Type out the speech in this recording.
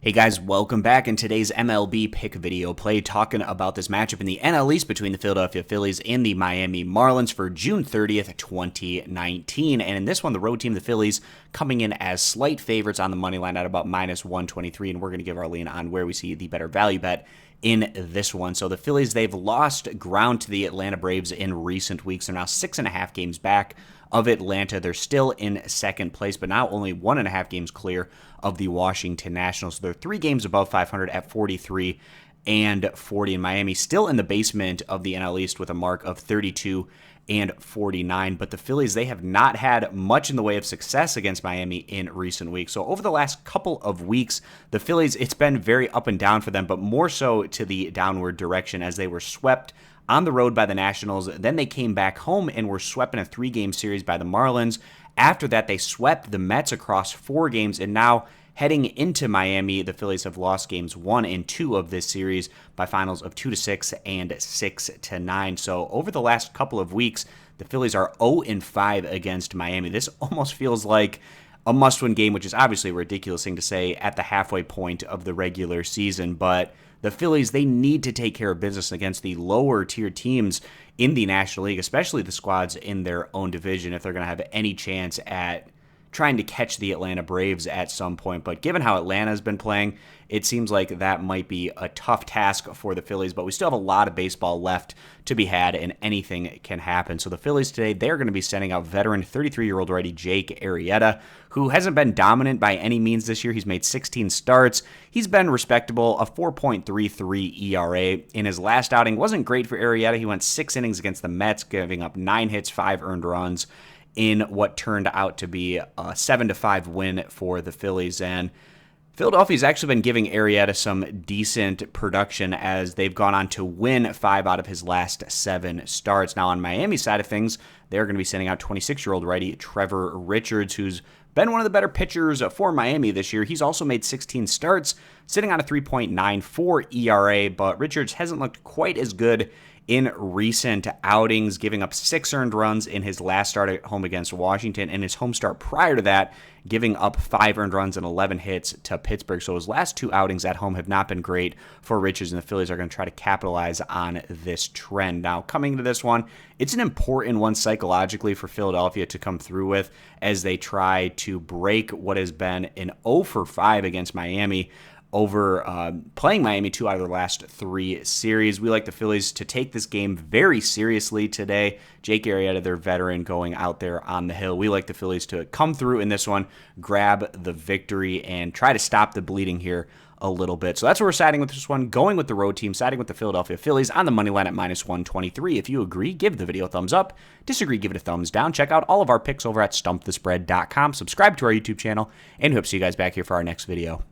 Hey guys, welcome back. In today's MLB pick video play, talking about this matchup in the NL East between the Philadelphia Phillies and the Miami Marlins for June 30th, 2019. And in this one, the road team, the Phillies, coming in as slight favorites on the money line at about minus 123. And we're going to give our lean on where we see the better value bet in this one. So the Phillies, they've lost ground to the Atlanta Braves in recent weeks. They're now 6.5 games back of Atlanta. They're still in second place, but now only 1.5 games clear of the Washington Nationals. So they're 3 games above 500 at 43 and 40 in Miami, still in the basement of the NL East with a mark of 32 and 49. But the Phillies, they have not had much in the way of success against Miami in recent weeks. So over the last couple of weeks, the Phillies, it's been very up and down for them, but more so to the downward direction as they were swept on the road by the Nationals. Then they came back home and were swept in a 3-game series by the Marlins. After that, they swept the Mets across 4 games, and now heading into Miami, the Phillies have lost games 1 and 2 of this series by finals of 2-6 and 6-9. So over the last couple of weeks, the Phillies are 0-5 against Miami. This almost feels like a must-win game, which is obviously a ridiculous thing to say at the halfway point of the regular season, but the Phillies, they need to take care of business against the lower-tier teams in the National League, especially the squads in their own division, if they're going to have any chance at trying to catch the Atlanta Braves at some point. But given how Atlanta's been playing, it seems like that might be a tough task for the Phillies, but we still have a lot of baseball left to be had, and anything can happen. So the Phillies today, they're going to be sending out veteran 33-year-old righty Jake Arrieta, who hasn't been dominant by any means this year. He's made 16 starts. He's been respectable, a 4.33 ERA. In his last outing, wasn't great for Arrieta. He went 6 innings against the Mets, giving up 9 hits, 5 earned runs in what turned out to be a 7-5 win for the Phillies. And Philadelphia's actually been giving Arrieta some decent production as they've gone on to win 5 out of his last 7 starts. Now on Miami's side of things, they're going to be sending out 26-year-old righty Trevor Richards, who's been one of the better pitchers for Miami this year. He's also made 16 starts, sitting on a 3.94 ERA, but Richards hasn't looked quite as good in recent outings, giving up 6 earned runs in his last start at home against Washington, and his home start prior to that, giving up 5 earned runs and 11 hits to Pittsburgh. So his last 2 outings at home have not been great for Richards, and the Phillies are going to try to capitalize on this trend. Now, coming to this one, it's an important one psychologically for Philadelphia to come through with as they try to break what has been an 0-5 against Miami over playing Miami 2 out of the last 3 series. We like the Phillies to take this game very seriously today. Jake Arrieta, their veteran, going out there on the hill. We like the Phillies to come through in this one, grab the victory, and try to stop the bleeding here a little bit. So that's where we're siding with this one, going with the road team, siding with the Philadelphia Phillies on the money line at minus 123. If you agree, give the video a thumbs up. Disagree, give it a thumbs down. Check out all of our picks over at stumpthespread.com. Subscribe to our YouTube channel, and we hope to see you guys back here for our next video.